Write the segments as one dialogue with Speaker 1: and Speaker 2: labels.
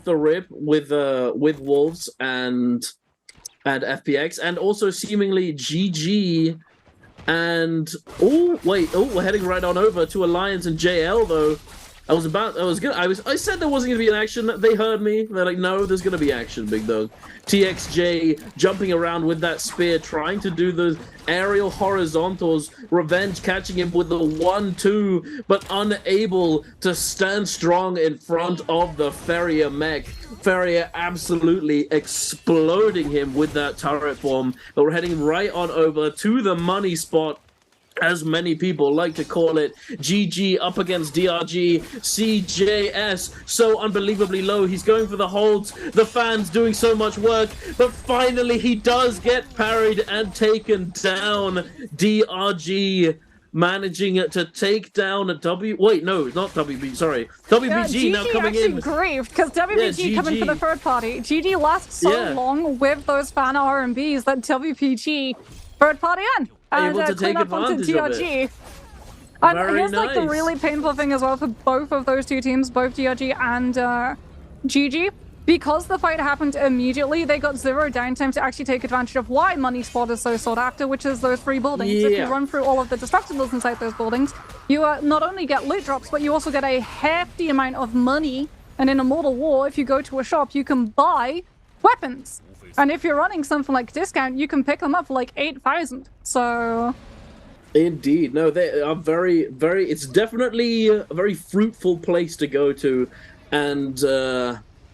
Speaker 1: off the rip with Wolves and FPX, and also seemingly GG. And we're heading right on over to Alliance and JL though. I said there wasn't gonna be an action. They heard me. They're like, no, there's gonna be action, big dog. TXJ jumping around with that spear, trying to do the aerial horizontals. Revenge catching him with the 1-2, but unable to stand strong in front of the Ferrier mech. Ferrier absolutely exploding him with that turret form. But we're heading right on over to the money spot, as many people like to call it. GG up against DRG. CJS so unbelievably low. He's going for the holds. The fans doing so much work, but finally he does get parried and taken down. DRG managing to take down a WBG now coming in.
Speaker 2: Grieved because WBG coming for the third party. GG lasts so long with those fan RMBs that WBG third party in.
Speaker 1: Able to take advantage of it.
Speaker 2: And here's like the really painful thing as well for both of those two teams, both DRG and GG. Because the fight happened immediately, they got zero downtime to actually take advantage of why Money Spot is so sought after, which is those free buildings. If you run through all of the destructibles inside those buildings, you not only get loot drops, but you also get a hefty amount of money. And in a Mortal War, if you go to a shop, you can buy weapons. And if you're running something like discount, you can pick them up for like 8,000. So...
Speaker 1: Indeed. No, they are very, very... It's definitely a very fruitful place to go to. And,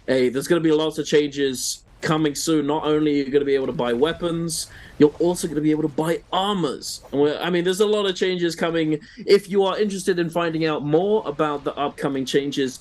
Speaker 1: hey, there's going to be lots of changes coming soon. Not only are you going to be able to buy weapons, you're also going to be able to buy armors. I mean, there's a lot of changes coming. If you are interested in finding out more about the upcoming changes,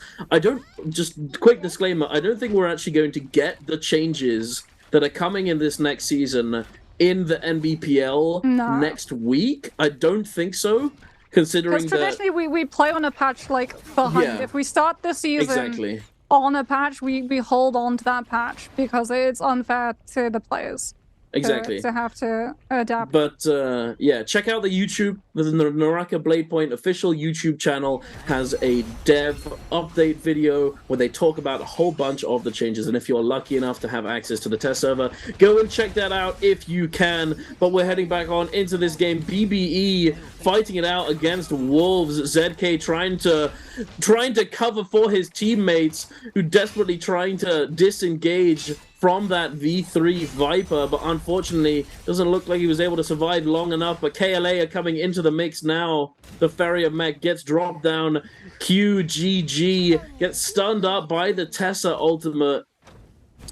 Speaker 1: just quick disclaimer, I don't think we're actually going to get the changes that are coming in this next season in the NBPL next week. I don't think so, considering that...
Speaker 2: Because traditionally we play on a patch like behind.
Speaker 1: Yeah,
Speaker 2: if we start the season on a patch, we hold on to that patch because it's unfair to the players.
Speaker 1: Exactly.
Speaker 2: To have to adapt.
Speaker 1: But, yeah, check out the YouTube. The Naraka Bladepoint official YouTube channel has a dev update video where they talk about a whole bunch of the changes. And if you're lucky enough to have access to the test server, go and check that out if you can. But we're heading back on into this game. BBE fighting it out against Wolves. ZK trying to cover for his teammates, who desperately trying to disengage from that V3 Viper, but unfortunately doesn't look like he was able to survive long enough. But KLA are coming into the mix now. The Ferrier mech gets dropped down. QGG gets stunned up by the Tessa ultimate,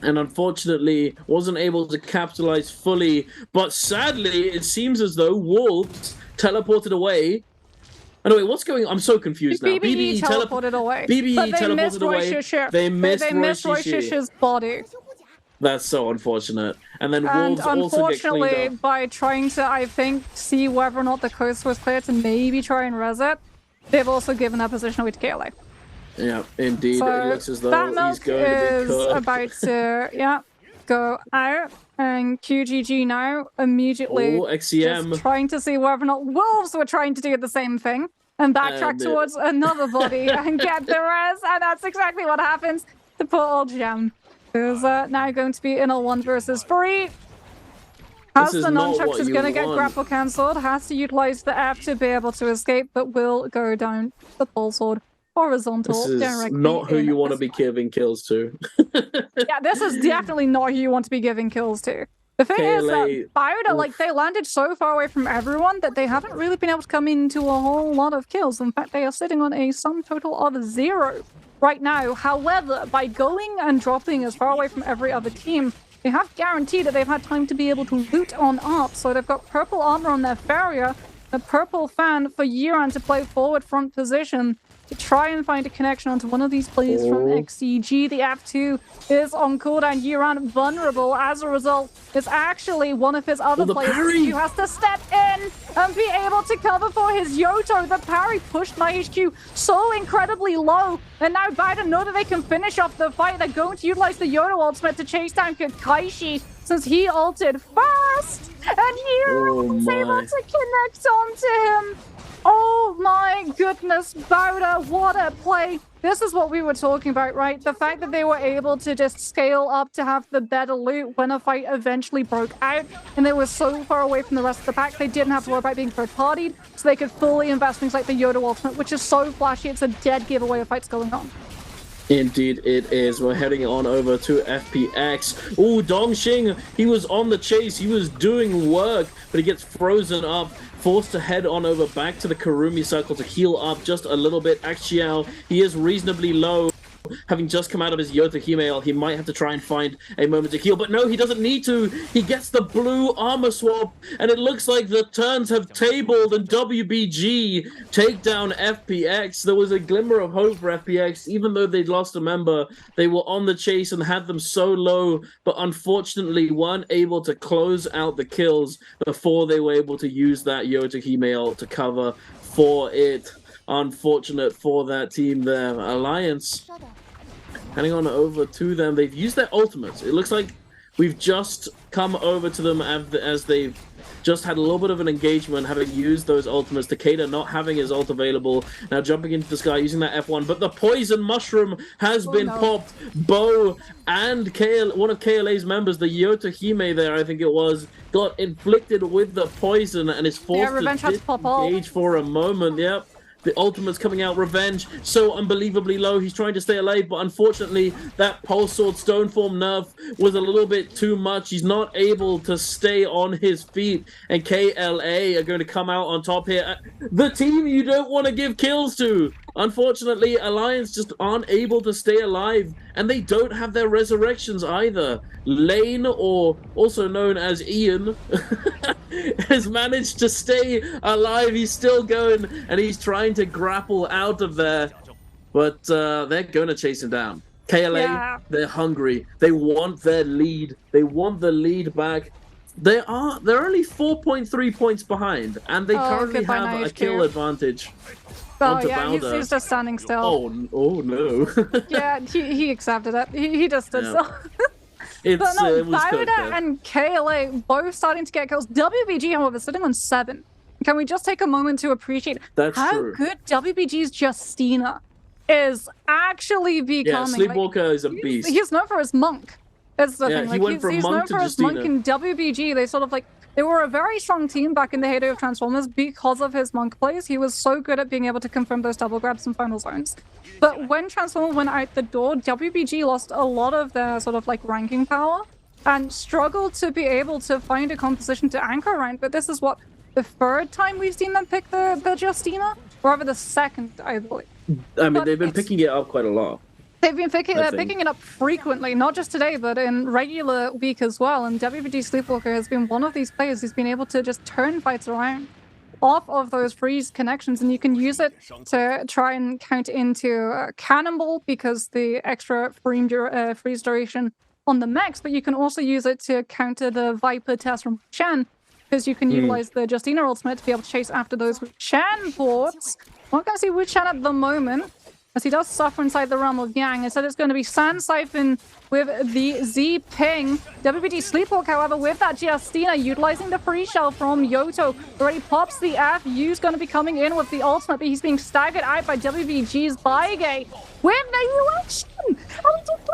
Speaker 1: and unfortunately wasn't able to capitalize fully. But sadly, it seems as though Wolves teleported away. Anyway, what's going on? I'm so confused now.
Speaker 2: BBE teleported away.
Speaker 1: BBE teleported away. They missed
Speaker 2: Roishish's body.
Speaker 1: That's so unfortunate. And then Wolves also get cleaned up.
Speaker 2: By trying to, I think, see whether or not the coast was clear to maybe try and res it, they've also given that position away to KLA.
Speaker 1: Yeah, indeed.
Speaker 2: So
Speaker 1: it looks as though he's going
Speaker 2: to be
Speaker 1: cooked.
Speaker 2: About to, go out. And QGG now immediately just trying to see whether or not Wolves were trying to do the same thing and backtrack towards another body and get the res. And that's exactly what happens to poor old Gem. Who's now going to be in a 1 versus 3. Has the nunchucks is going to get grapple cancelled. Has to utilize the F to be able to escape, but will go down the pole sword horizontal.
Speaker 1: This is not who you want to be giving kills to.
Speaker 2: Yeah, this is definitely not who you want to be giving kills to. The thing is that Bioda, they landed so far away from everyone that they haven't really been able to come into a whole lot of kills. In fact, they are sitting on a sum total of 0 right now. However, by going and dropping as far away from every other team, they have guaranteed that they've had time to be able to loot on up. So they've got purple armor on their Farrier, a purple fan for Yiran to play forward front position to try and find a connection onto one of these plays from XCG. The F2 is on cooldown. Yiran vulnerable. As a result, it's actually one of his other players who has to step in and be able to cover for his Yoto. The parry pushed my HQ so incredibly low. And now Biden know that they can finish off the fight. They're going to utilize the Yoto ultimate to chase down Kakaishi since he ulted first. And Yiran was able to connect onto him. Oh my goodness, Bowder, what a play. this is what we were talking about, right? The fact that they were able to just scale up to have the better loot when a fight eventually broke out, and they were so far away from the rest of the pack, they didn't have to worry about being third-partied, so they could fully invest things like the Yoda Ultimate, which is so flashy, it's a dead giveaway of fights going on.
Speaker 1: Indeed it is. We're heading on over to FPX. Oh, Dongxing, he was on the chase. He was doing work, but he gets frozen up, forced to head on over back to the Karumi circle to heal up just a little bit. Axiao, he is reasonably low. Having just come out of his Yota Himeo, he might have to try and find a moment to heal, but no, he doesn't need to. He gets the blue armor swap, and it looks like the turns have tabled, and WBG take down FPX. There was a glimmer of hope for FPX, even though they'd lost a member. They were on the chase and had them so low, but unfortunately weren't able to close out the kills before they were able to use that Yota Himeo to cover for it. Unfortunate for that team there. Alliance heading on over to them. They've used their ultimates. It looks like we've just come over to them as they've just had a little bit of an engagement, having used those ultimates. Takeda not having his ult available. Now jumping into the sky, using that F1. But the poison mushroom has been popped. Bo and one of KLA's members, the Yota Hime there, I think it was, got inflicted with the poison and is forced to disengage for a moment. Yep. The ultimate's coming out. Revenge so unbelievably low. He's trying to stay alive, but unfortunately that Pulse Sword Stoneform nerf was a little bit too much. He's not able to stay on his feet, and KLA are going to come out on top here. The team you don't want to give kills to. Unfortunately, Alliance just aren't able to stay alive, and they don't have their resurrections either. Lane, or also known as Ian, has managed to stay alive. He's still going, and he's trying to grapple out of there, but they're going to chase him down. KLA, they're hungry. They want their lead. They want the lead back. They're only 4.3 points behind, and they currently have a kill advantage.
Speaker 2: Oh yeah, he's just standing still.
Speaker 1: Oh no.
Speaker 2: Yeah, he accepted it. He just did so. But no, Bauda and KLA both starting to get kills. WBG, however, sitting on 7. Can we just take a moment to appreciate how good WBG's Justina is actually becoming?
Speaker 1: Yeah, Sleepwalker is a beast.
Speaker 2: He's known for his monk. That's the thing.
Speaker 1: He went from monk to Justina.
Speaker 2: His monk in WBG. They were a very strong team back in the heyday of Transformers because of his monk plays. He was so good at being able to confirm those double grabs in final zones. But when Transformer went out the door, WBG lost a lot of their ranking power and struggled to be able to find a composition to anchor around. But this is what, the third time we've seen them pick the Justina? Or rather the second, I believe.
Speaker 1: I mean, they've been picking it up quite a lot.
Speaker 2: They've been picking it up frequently, not just today, but in regular week as well. And WBG Sleepwalker has been one of these players who's been able to just turn fights around off of those freeze connections. And you can use it to try and count into Cannonball because the extra freeze duration on the mechs, but you can also use it to counter the Viper test from Shen because you can utilize the Justina ultimate to be able to chase after those Shen ports. Not going to see Wu Shen at the moment, as he does suffer inside the realm of Yang. Instead, it's going to be Sand Siphon with the Z Ping. WBG Sleepwalk, however, with that Justina, utilizing the free shell from Yoto. Already pops the F. Yu's going to be coming in with the ultimate, but he's being staggered out by WBG's Bygate with the election.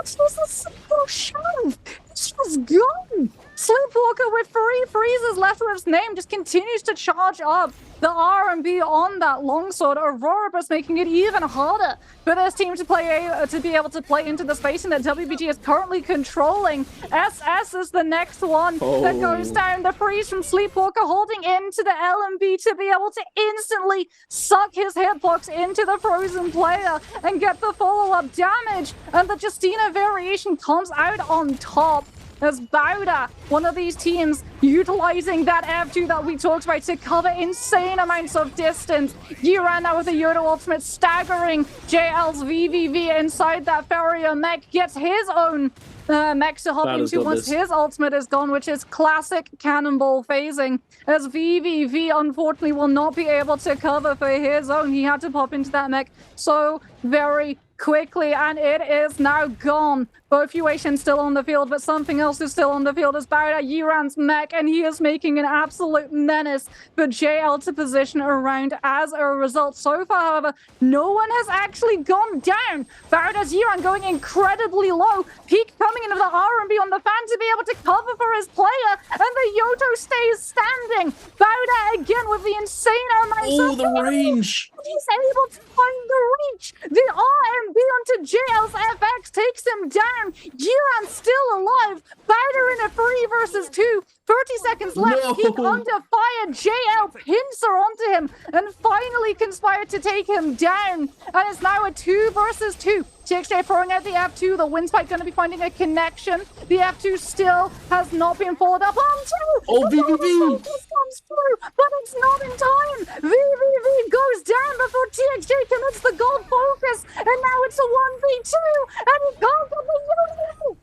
Speaker 2: This was a simple shove. This was gone. Sleepwalker with 3 freezes left with his name just continues to charge up the R&B on that longsword. Auroribus making it even harder for this team to be able to play into the spacing that WBG is currently controlling. SS is the next one that goes down. The freeze from Sleepwalker holding into the LMB to be able to instantly suck his hitbox into the frozen player and get the follow-up damage. And the Justina variation comes out on top. As Bauda, one of these teams, utilizing that F2 that we talked about to cover insane amounts of distance. You ran out with a Yoda ultimate, staggering JL's VVV inside that Farrier mech, gets his own mech to hop into once his ultimate is gone, which is classic Cannonball phasing, as VVV unfortunately will not be able to cover for his own. He had to pop into that mech so very quickly, and it is now gone. Both Yuation still on the field, but something else is still on the field as Bauda Yiran's mech, and he is making an absolute menace for JL to position around as a result. So far, however, no one has actually gone down. Bauda's Yiran going incredibly low. Peak coming into the R&B on the fan to be able to cover for his player, and the Yoto stays standing. Bauda again with the insane amount of
Speaker 1: the range.
Speaker 2: He's able to find the reach. The R&B onto JL's FX takes him down. Yiran still alive. Bauda in a 3 versus 2. 30 seconds left.
Speaker 1: No.
Speaker 2: Peak under fire. JL pins her onto him and finally conspired to take him down. And it's now a 2 versus 2. TXJ throwing out the F2. The wind spike going to be finding a connection. The F2 still has not been followed up onto.
Speaker 1: Oh, VVV!
Speaker 2: Comes through, but it's not in time. VVV goes down before TXJ commits the gold focus. And now it's a 1v2. And he can't get the Yoto.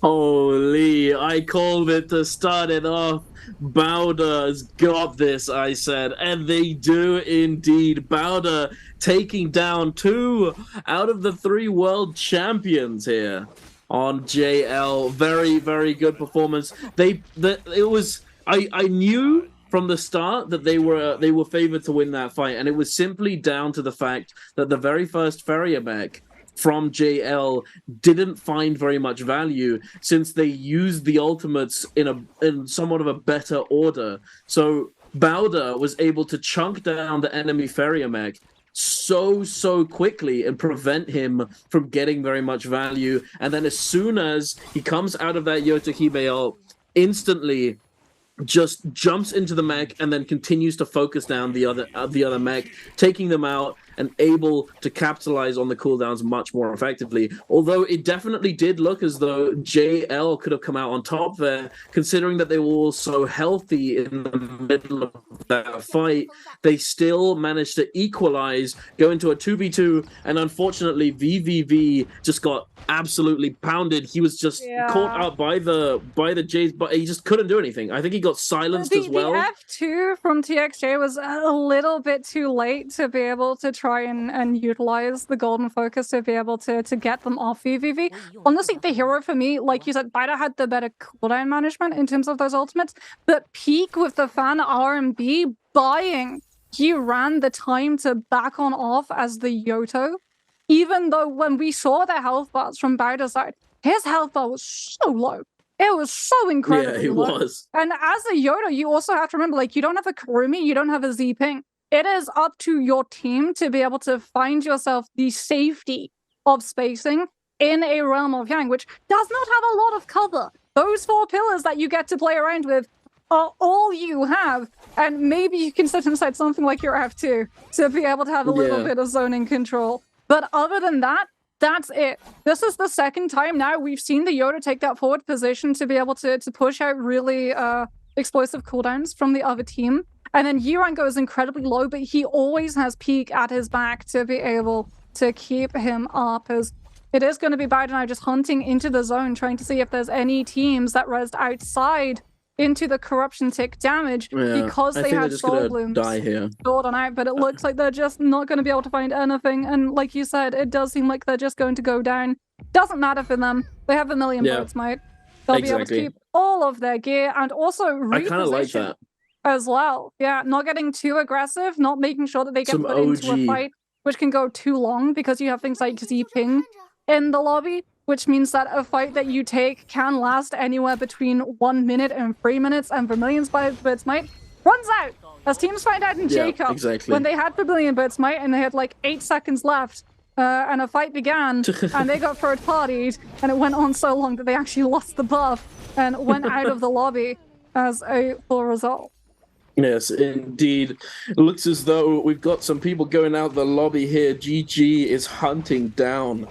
Speaker 1: Holy, I called it to start it off. Bauda's got this, I said, and they do indeed. Bauda taking down 2 out of the 3 world champions here on JL. Very, very good performance. I knew from the start that they were favored to win that fight, and it was simply down to the fact that the very first Ferrier mech from JL didn't find very much value since they used the ultimates in somewhat of a better order. So Bauda was able to chunk down the enemy Ferrier mech so quickly and prevent him from getting very much value. And then as soon as he comes out of that Yotohime ult, instantly just jumps into the mech and then continues to focus down the other mech, taking them out and able to capitalize on the cooldowns much more effectively. Although it definitely did look as though JL could have come out on top there, considering that they were all so healthy in the middle of that fight. They still managed to equalize, go into a 2v2, and unfortunately VVV just got absolutely pounded. He was just caught up by the Jays, but he just couldn't do anything. I think he got silenced as well.
Speaker 2: The F2 from TXJ was a little bit too late to be able to try and utilize the golden focus to be able to get them off VVV. Honestly, the hero for me, like you said, Bida had the better cooldown management in terms of those ultimates, but Peak with the fan R&B buying, he ran the time to back on off as the Yoto. Even though when we saw the health bars from Bauda's side, his health bar was so low. It was so incredible.
Speaker 1: Yeah, it was.
Speaker 2: And as a Yoto, you also have to remember, like, you don't have a Karumi, you don't have a Z-Ping. It is up to your team to be able to find yourself the safety of spacing in a realm of Yang, which does not have a lot of cover. Those 4 pillars that you get to play around with are all you have. And maybe you can set aside something like your F2 to be able to have a little bit of zoning control. But other than that, that's it. This is the second time now we've seen the Yoto take that forward position to be able to push out really explosive cooldowns from the other team. And then Yiran goes incredibly low, but he always has Peak at his back to be able to keep him up. As it is going to be Biden now just hunting into the zone, trying to see if there's any teams that rezzed outside into the corruption tick damage because they had soul blooms
Speaker 1: die here.
Speaker 2: stored on out, but it looks like they're just not going to be able to find anything. And like you said, it does seem like they're just going to go down. Doesn't matter for them. They have a million birds, mate. They'll be able to keep all of their gear and also reposition.
Speaker 1: I kind of like that
Speaker 2: as well. Yeah, not getting too aggressive, not making sure that they get put into a fight which can go too long because you have things like Z-Ping in the lobby, which means that a fight that you take can last anywhere between 1 minute and 3 minutes, and Vermilion's Birds Might runs out. As teams find out in J-Cup, when they had Vermilion Birds Might and they had like 8 seconds left, and a fight began, and they got third-partied, and it went on so long that they actually lost the buff and went out of the lobby as a full result.
Speaker 1: Yes, indeed. It looks as though we've got some people going out the lobby here. GG is hunting down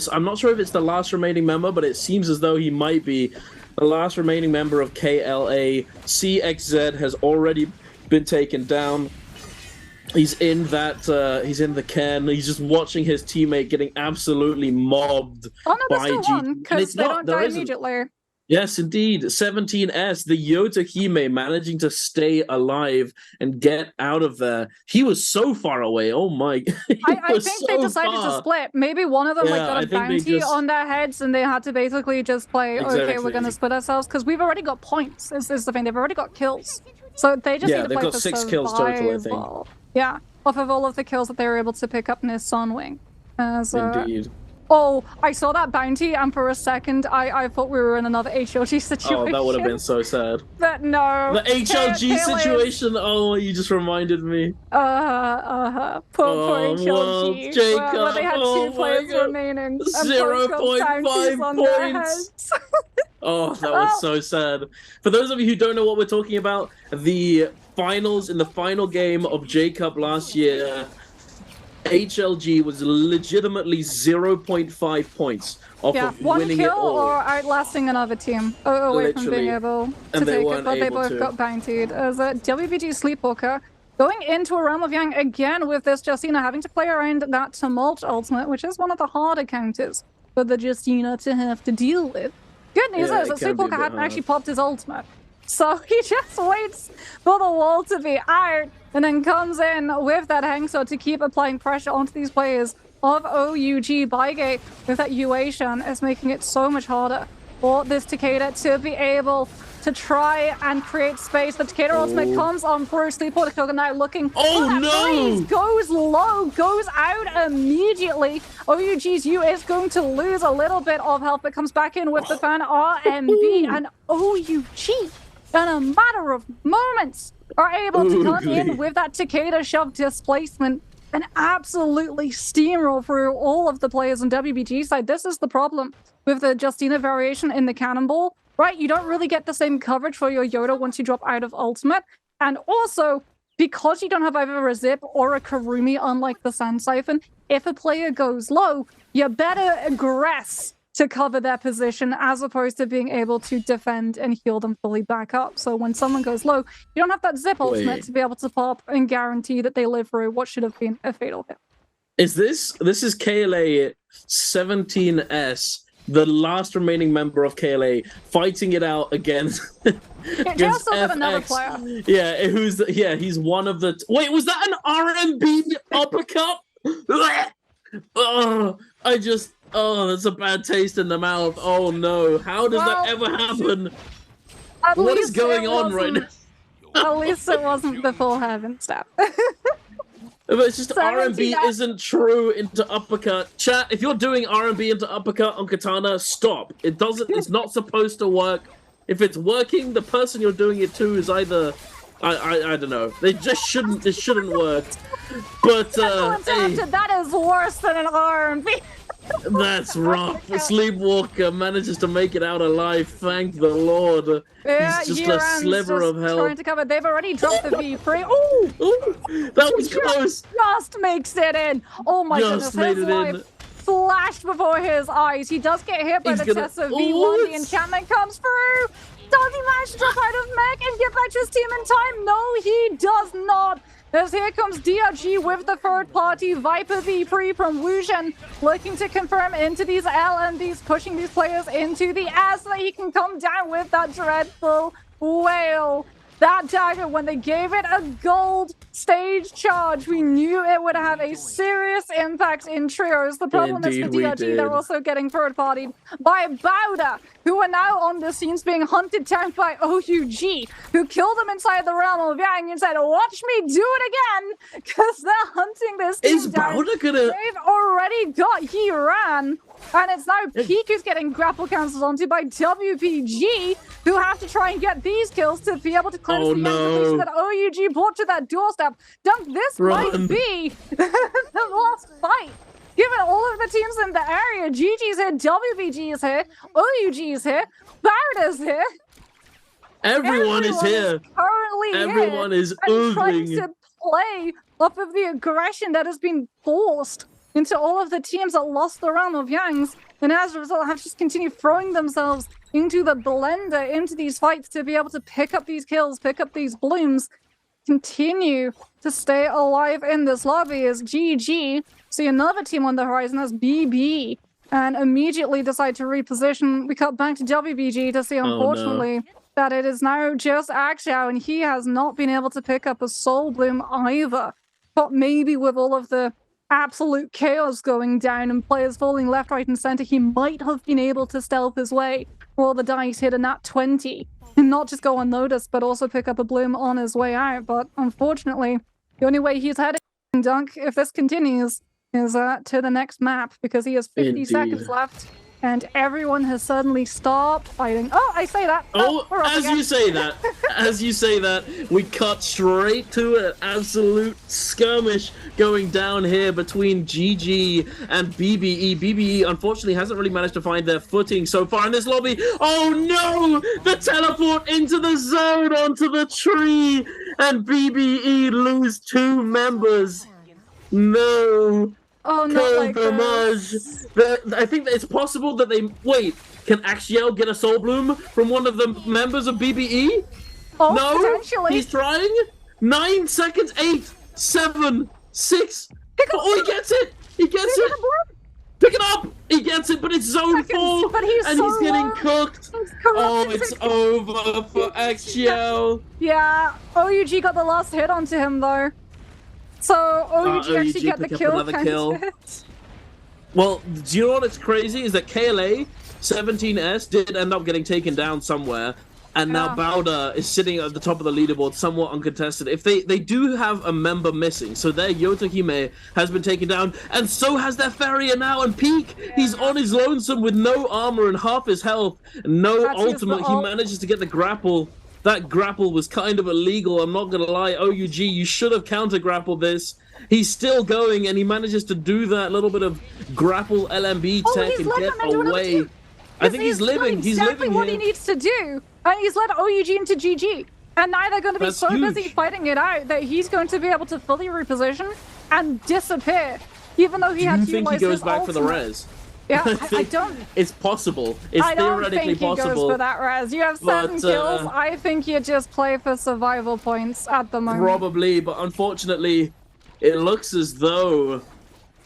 Speaker 1: I'm not sure if it's the last remaining member, but it seems as though he might be the last remaining member of KLA. CXZ has already been taken down. He's in that, he's in the can. He's just watching his teammate getting absolutely mobbed by GG.
Speaker 2: Because they don't die immediately.
Speaker 1: Yes, indeed. 17S, the Yotahime managing to stay alive and get out of there. He was so far away. Oh my.
Speaker 2: I think they decided to split. Maybe one of them got a bounty on their heads and they had to basically just play, okay, we're going to split ourselves because we've already got points. Is the thing. They've already got kills. So they just need to play for 6 kills total, I think. Yeah, off of all of the kills that they were able to pick up near Sunwing.
Speaker 1: Indeed.
Speaker 2: Oh, I saw that bounty, and for a second, I thought we were in another HLG situation.
Speaker 1: Oh, that would have been so sad.
Speaker 2: But no.
Speaker 1: The HLG situation. Oh, you just reminded me.
Speaker 2: Poor HLG.
Speaker 1: Jacob.
Speaker 2: Well, they had 2 players remaining.
Speaker 1: 0.5 points. Oh, that was so sad. For those of you who don't know what we're talking about, the finals in the final game of J-Cup last year, HLG was legitimately 0.5 points off of winning it all.
Speaker 2: 1 kill or outlasting another team away from being able to take it, but they both got bountied. As a WBG Sleepwalker going into a Realm of Yang again with this Justina having to play around that Tumult ultimate, which is one of the harder counters for the Justina to have to deal with. Good news is that Sleepwalker hadn't actually popped his ultimate. So he just waits for the wall to be out and then comes in with that Hangsword to keep applying pressure onto these players of OUG. Bygate with that Uation is making it so much harder for this Takeda to be able to try and create space. The Takeda ultimate comes on through. Sleepwalker now looking.
Speaker 1: Oh no!
Speaker 2: Goes low, goes out immediately. OUG's U is going to lose a little bit of health, but comes back in with the fan RMB and OUG. In a matter of moments, are able to come in with that Takeda shove displacement and absolutely steamroll through all of the players on WBG side. This is the problem with the Justina variation in the Cannonball, right? You don't really get the same coverage for your Yoda once you drop out of ultimate. And also, because you don't have either a Zip or a Karumi, unlike the Sand Siphon, if a player goes low, you better aggress to cover their position as opposed to being able to defend and heal them fully back up. So when someone goes low, you don't have that Zip ultimate to be able to pop and guarantee that they live through what should have been a fatal hit.
Speaker 1: Is this is KLA 17S, the last remaining member of KLA, fighting it out against
Speaker 2: against another player.
Speaker 1: Yeah, he's one of the wait, was that an RMB uppercut? That's a bad taste in the mouth. Oh no, how does that ever happen? What is going on right now?
Speaker 2: At least it wasn't the full heaven step.
Speaker 1: But it's just RMB isn't true into uppercut. Chat, if you're doing RMB into uppercut on Katana, stop. It's not supposed to work. If it's working, the person you're doing it to is either I don't know. It shouldn't work. But
Speaker 2: that is worse than an RMB.
Speaker 1: That's rough. Sleepwalker manages to make it out alive. Thank the Lord.
Speaker 2: Yeah,
Speaker 1: he's just a sliver of health.
Speaker 2: Trying to cover. They've already dropped the V3. Oh,
Speaker 1: that was close.
Speaker 2: Just makes it in. Oh my goodness.
Speaker 1: Made it in.
Speaker 2: Flashed before his eyes. He does get hit by the Tessa V1. The enchantment comes through. Does he manage to drop out of mech and get back to his team in time? No, he does not. As here comes DRG with the third party Viper V3 from Wuxian, looking to confirm into these LMDs, pushing these players into the air so that he can come down with that dreadful whale. That dagger, when they gave it a gold stage charge, we knew it would have a serious impact in trios. The problem is for DRG, they're also getting third-partied by Bauda, who are now on the scenes being hunted down by OUG, who killed them inside the realm of Yang and said, watch me do it again, because they're hunting this team down.
Speaker 1: Bauda gonna...
Speaker 2: They've already got He Ran, and it's now Peak who's getting grapple cancelled onto by WPG, who have to try and get these kills to be able to cleanse the information that OUG brought to that doorstep. Dunk, this might be the last fight. Given all of the teams in the area, GG's here, WBG is here, OUG is here, Barrett's here.
Speaker 1: Everyone is here.
Speaker 2: Currently
Speaker 1: Everyone
Speaker 2: here
Speaker 1: is
Speaker 2: and trying to play off of the aggression that has been forced into all of the teams that lost the realm of Yangs, and as a result have just continued throwing themselves into the blender, into these fights to be able to pick up these kills, pick up these blooms, continue to stay alive in this lobby as GG. See another team on the horizon as BB and immediately decide to reposition. We cut back to WBG to see, unfortunately, that it is now just Axiao, and he has not been able to pick up a Soul Bloom either. But maybe with all of the absolute chaos going down and players falling left, right, and center, he might have been able to stealth his way while the dice hit a nat 20 and not just go unnoticed, but also pick up a Bloom on his way out. But unfortunately, the only way he's heading Dunk, if this continues, is to the next map, because he has 50 seconds left. And everyone has suddenly stopped fighting. Oh, I say that.
Speaker 1: As you say that, we cut straight to an absolute skirmish going down here between GG and BBE. BBE, unfortunately, hasn't really managed to find their footing so far in this lobby. Oh no! The teleport into the zone onto the tree, and BBE lose 2 members. No.
Speaker 2: Oh, not like this.
Speaker 1: I think that it's possible that they... Wait, can Axiel get a Soul Bloom from one of the members of BBE?
Speaker 2: Oh,
Speaker 1: no?
Speaker 2: Potentially.
Speaker 1: He's trying? 9 seconds, 8, 7, 6... Oh, he gets it! He gets it! Pick it up! He gets it, but it's zone 4!
Speaker 2: But he's
Speaker 1: getting cooked! Oh, it's over for Axiel!
Speaker 2: Yeah, OUG got the last hit onto him, though. So OUG actually get the kill.
Speaker 1: Well, do you know what's crazy is that KLA 17S did end up getting taken down somewhere, and now Bowder is sitting at the top of the leaderboard, somewhat uncontested. If they do have a member missing, so their Yotohime has been taken down, and so has their Farrier now. And Peak, he's on his lonesome with no armor and half his health, no ultimate. He manages to get the grapple. That grapple was kind of illegal, I'm not gonna lie. OUG, you should have counter-grappled this. He's still going, and he manages to do that little bit of grapple LMB tech and get away. I think he's living. He's living
Speaker 2: what
Speaker 1: here.
Speaker 2: He needs to do, and he's led OUG into GG. And now they're going to be so busy fighting it out that he's going to be able to fully reposition and disappear, even though he had to utilize his ultimate.
Speaker 1: Do you think he goes back for the res?
Speaker 2: Yeah, I don't.
Speaker 1: It's possible. It's theoretically possible.
Speaker 2: I don't think he goes for that res. You have 7 kills. I think you just play for survival points at the moment.
Speaker 1: Probably, but unfortunately, it looks as though,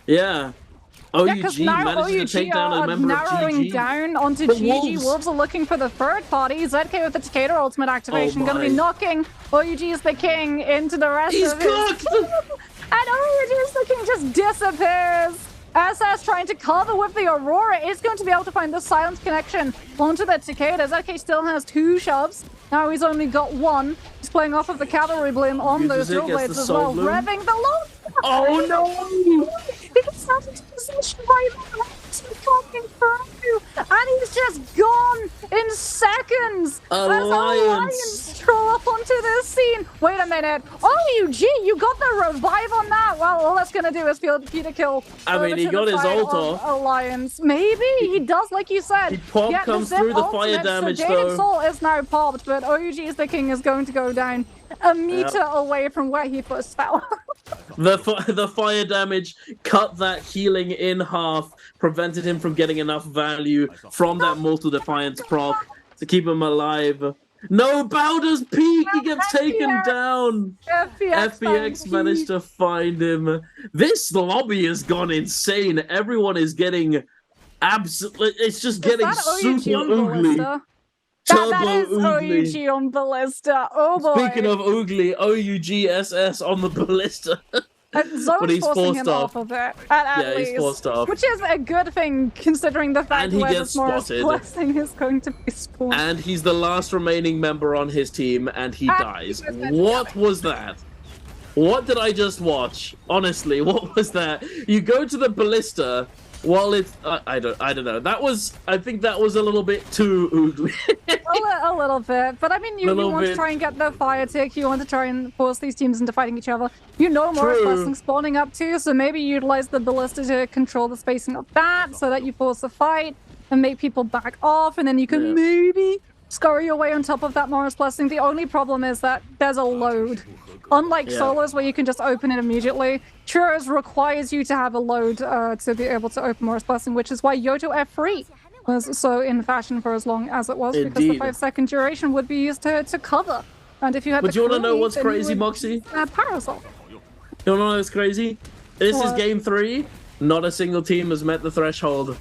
Speaker 1: OUG manages to take down a member of GG.
Speaker 2: Narrowing down onto GG. Wolves are looking for the third party. ZK with the Takeda ultimate activation, going to be knocking OUG is the king into the rest of his team. And OUG is the king just disappears. SS trying to cover with the Aurora is going to be able to find the silence connection onto the Takeda. ZK still has 2 shoves. Now he's only got 1. He's playing off of the cavalry bloom on those drill blades as well. Revving the low.
Speaker 1: Oh no!
Speaker 2: He gets out into position right now. And he's just gone in seconds. Alliance troll up onto this scene. Wait a minute. OUG, you got the revive on that. Well, all that's going to do is feed a kill.
Speaker 1: I mean, he got his ult off.
Speaker 2: Alliance. Maybe. He does, like you said.
Speaker 1: He comes through the fire damage, though.
Speaker 2: Soul is now popped, but OUG is the king is going to go down a meter away from where he first fell.
Speaker 1: The fire damage cut that healing in half, prevented him from getting enough value from that Mortal Defiance proc to keep him alive. No, Bowder's Peak! He gets taken down! FPX managed to find him. This lobby has gone insane. Everyone is getting absolutely... It's just getting super oogly.
Speaker 2: That is OUG on Ballista. Oh boy.
Speaker 1: Speaking of oogly, OUG SS on the Ballista.
Speaker 2: But he's forcing him off of it, at least.
Speaker 1: He's forced off.
Speaker 2: Which is a good thing, considering the fact that Websmore's blessing is going to be spawned.
Speaker 1: And he's the last remaining member on his team, and he dies. What was that? What did I just watch? Honestly, what was that? You go to the Ballista... Well, it's I don't know. I think that was a little bit too oogly.
Speaker 2: a little bit, but I mean, you want to try and get the fire tick. You want to try and force these teams into fighting each other. You know, more blessings spawning up too, so maybe utilize the Ballista to control the spacing of that, so that you force a fight and make people back off, and then you can maybe scurry your way on top of that Morris blessing. The only problem is that there's a load. Unlike solos where you can just open it immediately, TRIOS requires you to have a load to be able to open Morris Blessing, which is why Yoto F3 was so in fashion for as long as it was, because the 5-second duration would be used to cover. And if you had
Speaker 1: But do you want to know what's crazy, Moxie?
Speaker 2: Parasol.
Speaker 1: You want to know what's crazy? This is game 3. Not a single team has met the threshold.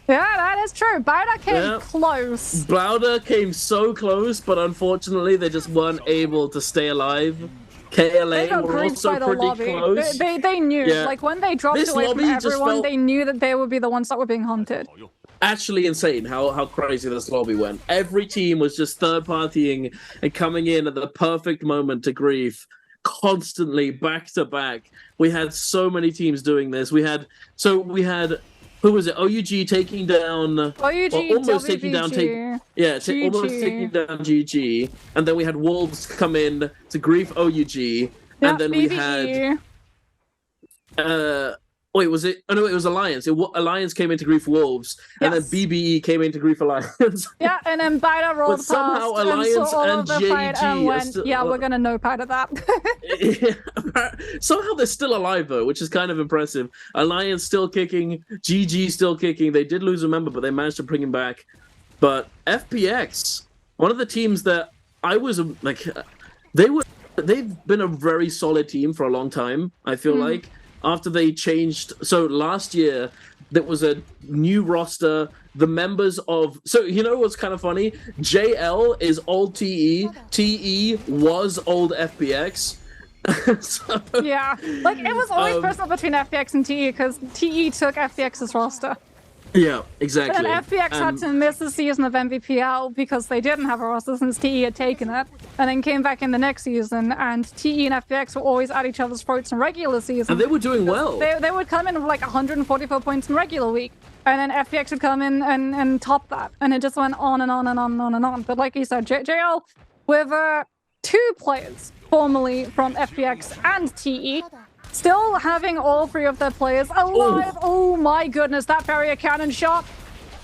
Speaker 2: Yeah, that is true. Bowder came close.
Speaker 1: Bowder came so close, but unfortunately they just weren't able to stay alive. KLA were also pretty close.
Speaker 2: They knew, like when they dropped away from everyone, they knew that they would be the ones that were being hunted.
Speaker 1: Actually insane how crazy this lobby went. Every team was just third-partying and coming in at the perfect moment to grief, constantly back to back. We had so many teams doing this. We had who was it? OUG taking down
Speaker 2: OUG,
Speaker 1: almost
Speaker 2: WBG,
Speaker 1: taking down almost taking down GG, and then we had Wolves come in to grief OUG, and then
Speaker 2: BBG.
Speaker 1: we had wait, was it? Oh no, it was Alliance. Alliance came in to grief Wolves, and then BBE came in to grief Alliance.
Speaker 2: Yeah, and then Bida rolled past,
Speaker 1: somehow Alliance
Speaker 2: and saw all
Speaker 1: and
Speaker 2: of the fight and went, we're gonna no part of that.
Speaker 1: Somehow they're still alive though, which is kind of impressive. Alliance still kicking, GG still kicking. They did lose a member, but they managed to bring him back. But FPX, one of the teams that I was like, they've been a very solid team for a long time. I feel like. After they changed, so last year there was a new roster. The members of, so you know what's kind of funny? JL is old TE. TE was old FPX. So,
Speaker 2: yeah, like it was always personal between FPX and TE because TE took FPX's roster.
Speaker 1: Yeah, exactly.
Speaker 2: But then FPX had to miss the season of NBPL because they didn't have a roster since TE had taken it, and then came back in the next season, and TE and FPX were always at each other's throats in regular season.
Speaker 1: And they were doing well.
Speaker 2: They would come in with like 144 points in regular week, and then FPX would come in and top that, and it just went on and on and on and on and on. But like you said, JL, with 2 players formerly from FPX and TE, still having all 3 of their players alive. Oh my goodness, that barrier cannon shot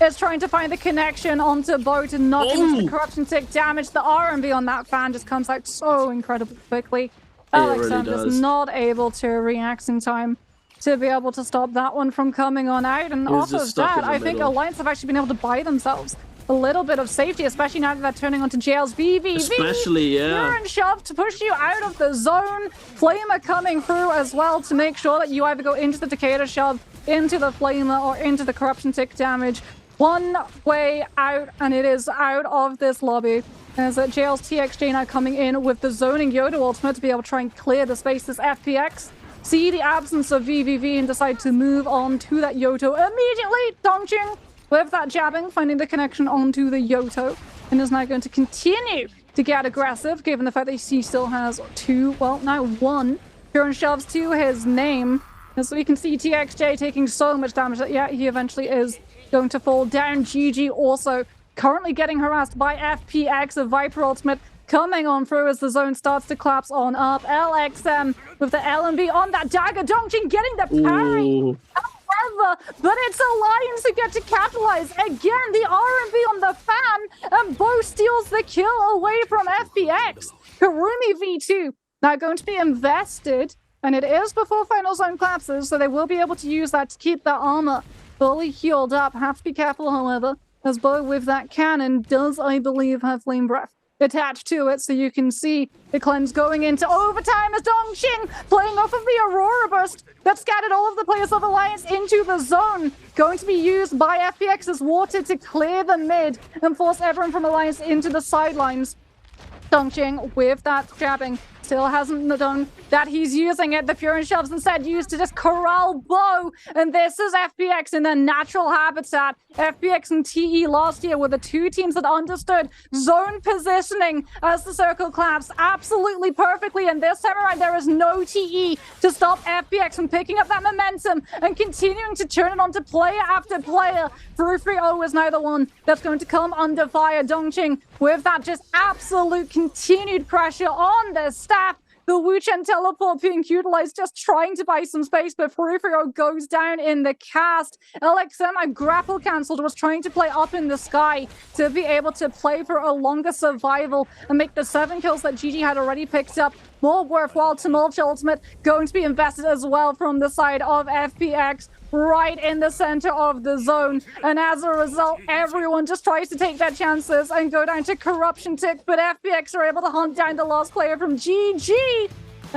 Speaker 2: is trying to find the connection onto boat and not into the corruption tick damage. The RMB on that fan just comes out so incredibly quickly. Alexander is not able to react in time to be able to stop that one from coming on out. And off of that, I think Alliance have actually been able to buy themselves a little bit of safety, especially now that they're turning onto JL's VVV.
Speaker 1: Especially,
Speaker 2: You're in shove to push you out of the zone. Flamer coming through as well to make sure that you either go into the Takeda shove, into the Flamer, or into the corruption tick damage. One way out, and it is out of this lobby. As JL's TXJ now coming in with the zoning Yoda ultimate to be able to try and clear the spaces. FPX see the absence of VVV and decide to move on to that Yoto immediately. Dongqing with that jabbing, finding the connection onto the Yoto, and is now going to continue to get aggressive, given the fact that he still has 2, well, now 1 Huron shoves to his name. And so we can see TXJ taking so much damage that, yeah, he eventually is going to fall down. GG also currently getting harassed by FPX, a Viper ultimate coming on through as the zone starts to collapse on up. LXM with the LMB on that dagger. Dongqing getting the parry. However, but it's Alliance who get to capitalize. Again, the RMB on the fan, and Bo steals the kill away from FPX. Karumi V2 now going to be invested, and it is before final zone collapses, so they will be able to use that to keep their armor fully healed up. Have to be careful, however, as Bo with that cannon does, I believe, have Flame Breath attached to it, so you can see the cleanse going into overtime as Dongqing playing off of the Aurora Burst that scattered all of the players of Alliance into the zone. Going to be used by FPX's water to clear the mid and force everyone from Alliance into the sidelines. Dongqing with that jabbing still hasn't done that. He's using it. The Fury shoves instead used to just corral Bo. And this is FPX in their natural habitat. FPX and TE last year were the 2 teams that understood zone positioning as the circle collapsed absolutely perfectly. And this time around, there is no TE to stop FPX from picking up that momentum and continuing to turn it on to player after player. 3-3-0 is now the one that's going to come under fire. Dongqing with that just absolute continued pressure on the staff. The Wuchen teleport being utilized, just trying to buy some space, but 3-3-0 goes down in the cast. LXM, a grapple cancelled, was trying to play up in the sky to be able to play for a longer survival and make the 7 kills that GG had already picked up more worthwhile. Tumult ultimate going to be invested as well from the side of FPX, right in the center of the zone. And as a result, everyone just tries to take their chances and go down to corruption tick, but FPX are able to hunt down the last player from GG.